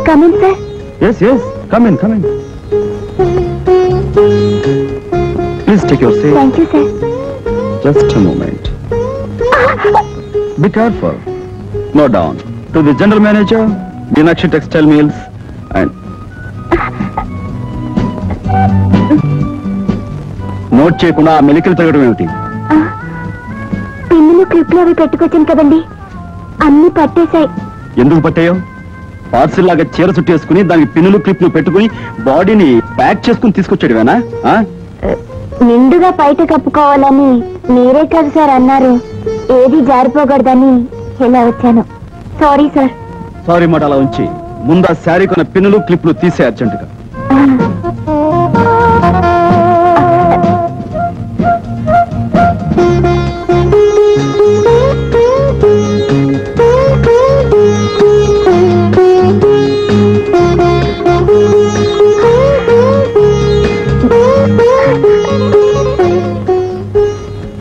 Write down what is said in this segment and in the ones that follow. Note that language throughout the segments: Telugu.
Come in, sir. Yes. Come in. Please take your seat. Thank you, sir. Just a moment. Be careful. Note down. To the general manager, Meenakshi Textile Mills, and note చేయకుండా ఆ మెలికలు తిరగడం ఏమిటి? పిన్నులు క్లిప్లు అవి పెట్టుకొచ్చాను కదండి, అన్ని పట్టేశాయి. ఎందుకు పట్టాయో? పార్సిల్ లాగా చీర చుట్టేసుకుని దానికి పిన్నులు క్లిప్లు పెట్టుకుని బాడీని ప్యాక్ చేసుకుని తీసుకొచ్చాడువేనా? నిండుగా బయట కప్పుకోవాలని మీరే కదా సార్ అన్నారు. ఏది జారిపోకూడదని ఇలా వచ్చాను. Sorry sir. సారీ మాట అలా ఉంచి ముందు ఆ శారీ కొన్న పిన్నులు క్లిప్లు తీసే అర్జెంటుగా.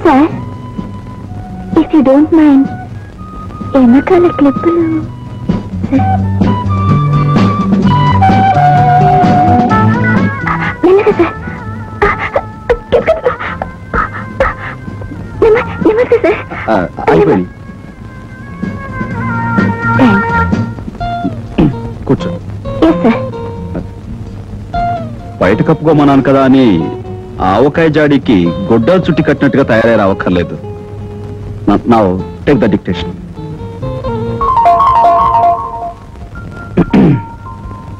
Sir, if you don't mind, వెనకాల క్లిప్పులు మెల్లగా సార్. నమస్తే సార్. అయిపోయింది. కూర్చో. Yes sir. బయట కప్పుకోమన్నాను కదా అని ఆవకాయ జాడీకి గొడ్డలు చుట్టి కట్టినట్టుగా తయారై రావక్కర్లేదు. Now take the dictation.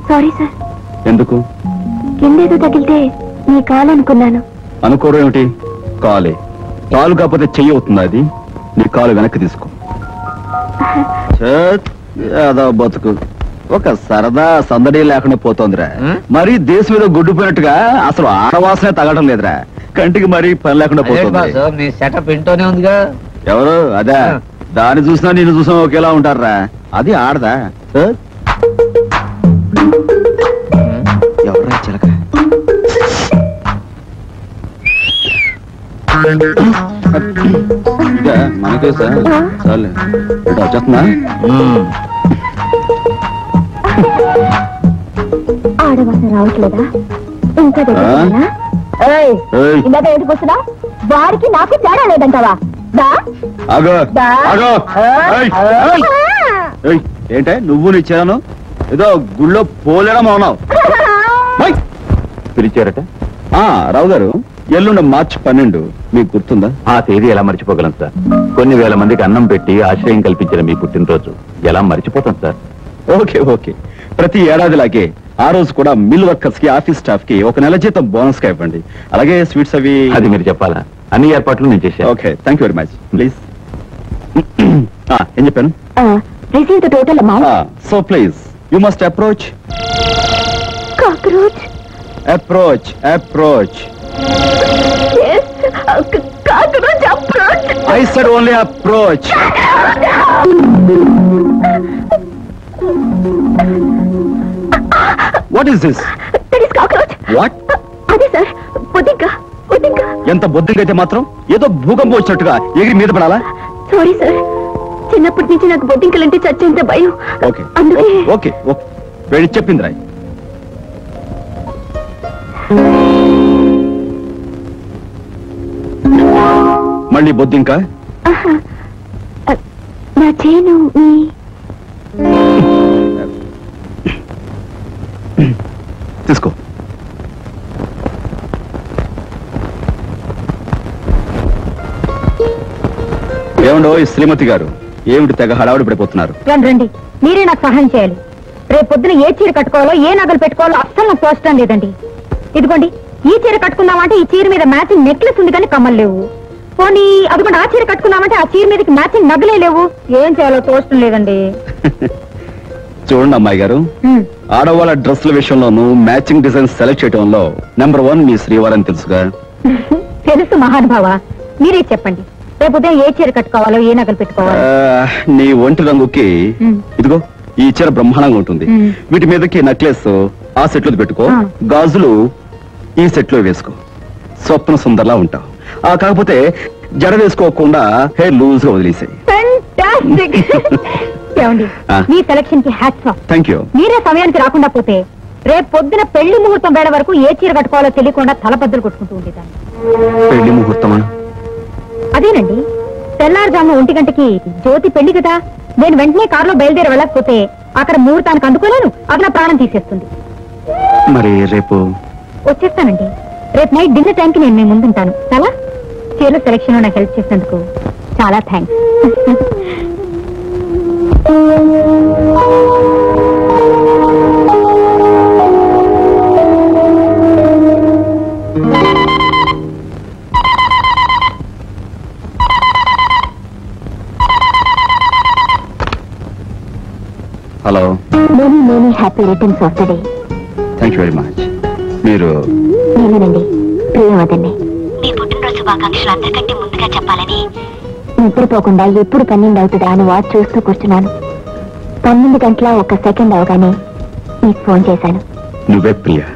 Sorry sir. ఎందుకు? కిందేదో తగిలితే మీ కాలు అనుకున్నాను. అనుకోవడం ఏమిటి? కాలే. కాలు కాకపోతే చెయ్యి అవుతుంది. అది నీ కాలు వెనక్కి తీసుకో. అదో బతుకు ఒక సరదా సందడి లేకుండా పోతోందిరా. మరి దేశం మీద గుడ్డుపోయినట్టుగా అసలు ఆడవాసనే తగడం లేదురా. కంటికి మరి పని లేకుండా పోతుంది. సెటప్ ఇంటోనే ఉందిగా. ఎవరు? అదే. దాన్ని చూసినా నిన్ను చూసినా ఒకేలా ఉంటారా? అది ఆడదా? ఎవరా చిలక? ఇదా మనకే సార్. చాలే వచ్చేస్తున్నా. ఆడవాసన రావట్లేదా? ఇంకా ఇందాక ఏంటి కూర్చున్నా? వారికి నాకు తేడా లేదంటావా? ఏంటే నువ్వు నీ చేరాను ఏదో గుళ్ళో పోలేడం అవునావు. పిలిచారట? రావు గారు, ఎల్లుండ మార్చి 12 మీకు గుర్తుందా? ఆ తేదీ ఎలా మర్చిపోగలం సార్? కొన్ని వేల మందికి అన్నం పెట్టి ఆశ్రయం కల్పించిన మీ పుట్టినరోజు ఎలా మర్చిపోతాం సార్? ఓకే. ప్రతి ఏడాదిలాగే ఆ రోజు కూడా మిల్ వర్కర్స్ కి, ఆఫీస్ స్టాఫ్ కి 1 నెల జీతం బోనస్ గా ఇవ్వండి. అలాగే స్వీట్స్ అవి. అది మీరు చెప్పాలా? అన్ని ఏర్పాట్లు నేను చేశాను. Okay, thank you very much. Please. ఏం చెప్పాను? Receive the total amount. So please you must approach. Cockroach. Approach. Yes, cockroach approach. I said only approach. What is this? That is cockroach. What? అదే సార్, బొద్దింక. ఎంత బొద్దింక అయితే మాత్రం ఏదో భూకంపం వచ్చినట్టుగా ఎగిరి మీద పడాలా? సారీ సార్, చిన్నప్పటి నుంచి నాకు బొద్దింకలంటే చచ్చేంత భయం. ఓకే వెళ్ళి చెప్పింది రాయ్. మళ్ళీ బొద్దింక? నా చేను తీసుకో. ఏమండో ఈ శ్రీమతి గారు, ఏమిటి తెగ హడావుడి పడిపోతున్నారు? రండి, మీరే నాకు సహాయం చేయాలి. రేపు పొద్దున ఏ చీర కట్టుకోవాలో, ఏ నగలు పెట్టుకోవాలో అస్సలు నాకు తోచడం లేదండి. ఇదిగోండి, ఈ చీర కట్టుకుందామంటే ఈ చీర మీద మ్యాచింగ్ నెక్లెస్ ఉంది కానీ కమ్మలు లేవు. పోనీ అదిగోండి, ఆ చీర కట్టుకుందామంటే ఆ చీర మీదకి మ్యాచింగ్ నగలే లేవు. ఏం చేయాలో తోచడం లేదండి. చూడండి అమ్మాయి గారు, ఆడవాళ్ళ డ్రెస్ల విషయంలోనూ మ్యాచింగ్ డిజైన్ సెలెక్ట్ చేయడంలో నెంబర్ 1 మీ శ్రీవారని తెలుసుగా. తెలుసు మహానుభావ, మీరే చెప్పండి. రేపు ఉదయం ఏ చీర కట్టుకోవాలో, ఏ నగలు పెట్టుకోవాలో. నీ ఒంటి రంగుకి ఇదిగో ఈ చీర బ్రహ్మాండంగా ఉంటుంది. వీటి మీదకి నెక్లెస్ ఆ సెట్ లో పెట్టుకో, గాజులు ఈ సెట్ లో వేసుకో, స్వప్న సుందర్లా ఉంటావు. కాకపోతే జడ వేసుకోకుండా హెయిర్ లూజ్ గా వదిలేసాయి. ఏమండి మీ సెలక్షన్ కి హ్యాట్స్ ఆఫ్. Thank you. మీరే సమయానికి రాకుండా పోతే రేపు పొద్దున పెళ్లి ముహూర్తం వేళ వరకు ఏ చీర కట్టుకోవాలో తెలియకుండా తలబద్దలు కొట్టుకుంటూ ఉండేదాన్ని. పెళ్లి ముహూర్తమా? అదేనండి, తెల్లారుజామున 1 గంటకి జ్యోతి పెళ్లి కదా. నేను వెంటనే కారులో బయలుదేరి వెళ్ళకపోతే అక్కడ ముహూర్తానికి అందుకోలేను, అది నా ప్రాణం తీసేస్తుంది. మరి రేపు వచ్చేస్తానండి. రేపు నైట్ డిన్నర్ టైంకి నేను మీ ముందుంటాను. చాలా చీరల సెలక్షన్ లో నాకు హెల్ప్ చేసినందుకు చాలా thanks. Hello. Many happy returns of the day. Thank you very much. మీరు? నేనేనండి, ప్రియవదండి. మీ పుట్టినరోజు శుభాకాంక్షలు అందరికంటే ముందుగా చెప్పాలని నిద్రపోకుండా ఎప్పుడు 12 అవుతుందా అని వాచ్ చూస్తూ కూర్చున్నాను. 12 గంటల 1 సెకండ్ అవగానే మీకు ఫోన్ చేశాను. నువ్వే ప్రియా.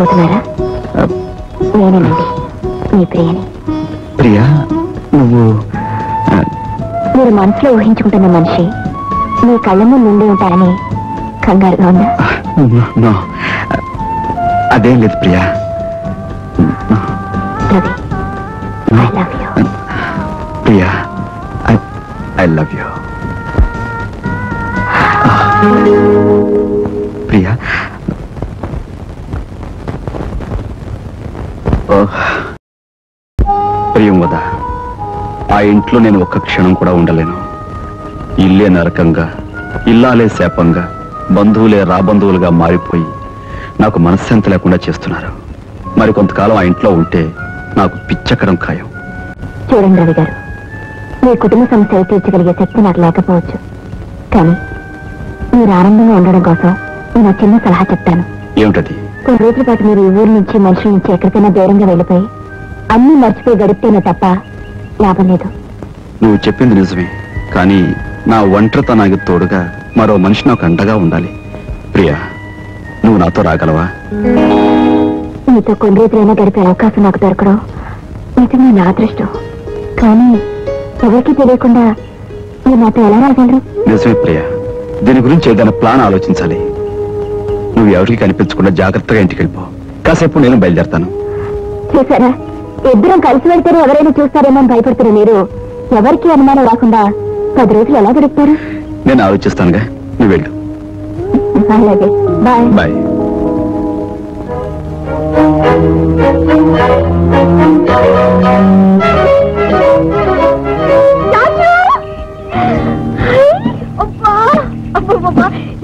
పోతున్నారా? నేనేనండి, మీ ప్రియని. ప్రియా, నువ్వు మీరు మనసులో ఊహించుకుంటున్న మనిషి మీ కళ్ళ ముందు ఉండి ఉంటారని కంగారుగా ఉందా? అదేం లేదు Priya. Ravi, I love you. Priya, I love you. Priya, ప్రియం వద, ఆ ఇంట్లో నేను ఒక్క క్షణం కూడా ఉండలేను. ఇల్లే నరకంగా, ఇల్లాలే శాపంగా, బంధువులే రాబంధువులుగా మారిపోయి నాకు మనశ్శాంతి లేకుండా చేస్తున్నారు. మరి కొంతకాలం ఆ ఇంట్లో ఉంటే నాకు పిచ్చకడం ఖాయం. చూడండి రవి గారు, మీ కుటుంబ సమస్యలు తీర్చగలిగే శక్తి నాకు లేకపోవచ్చు, కానీ మీరు ఆనందంగా ఉండడం కోసం నేను చిన్న సలహా చెప్తాను. ఏమిటది? కొన్ని రోజుల పాటు మీరు ఈ ఊరి నుంచి మనుషుల నుంచి ఎక్కడికైనా దూరంగా వెళ్ళిపోయి అన్ని మర్చిపోయి గడిపితేనే తప్ప లాభం లేదు. నువ్వు చెప్పింది నిజమే, కానీ నా ఒంటరితనానికి తోడుగా మరో మనిషి నాకు అండగా ఉండాలి. ప్రియా, నువ్వు నాతో రాగలవా? మీతో కొన్ని రోజులైనా గడిపే అవకాశం నాకు దొరకడం నిజమే నా అదృష్టం, కానీ ఎవరికి తెలియకుండా మీరు నాతో ఎలా రాగలరు? నిజమే ప్రియా, దీని గురించి ఏదైనా ప్లాన్ ఆలోచించాలి. నువ్వు ఎవరికి కనిపించకుండా జాగ్రత్తగా ఇంటికి వెళ్ళిపో. కాసేపు నేను బయలుదేరతాను. చూసారా, ఇద్దరం కలిసి వెళ్తారు ఎవరైనా చూస్తారేమో అని భయపడుతున్న మీరు ఎవరికి అనుమానం రాకుండా 10 రోజులు ఎలా గడుపుతారు? నేను ఆలోచిస్తానుగా, నువ్వు వెళ్ళు. అలాగే, బాయ్. బాయ్.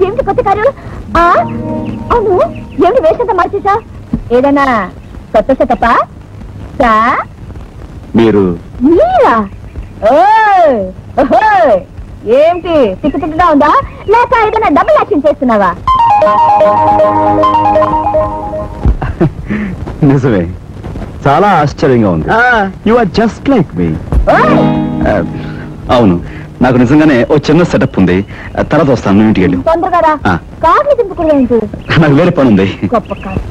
ఏమిటి కొత్త కారు? అవును, ఏమిటి వేషంతా మార్చేసా? ఏదైనా కొత్త సెటప్పా? మీరు మీరా? ఏమిటి తిక్కు తిక్కుగా ఉందా, లేక ఏదైనా డబుల్ యాక్షన్ చేస్తున్నావా? నిజమే, చాలా ఆశ్చర్యంగా ఉంది. యు ఆర్ జస్ట్ లైక్ మీ. అవును, నాకు నిజంగానే ఓ చిన్న సెటప్ ఉంది. తర్వాత వస్తాను, ఇంటికి వెళ్ళి. తొందరగా రా, కార్లు దింపుకునే నాకు వేరే పని ఉంది. గొప్ప కారు.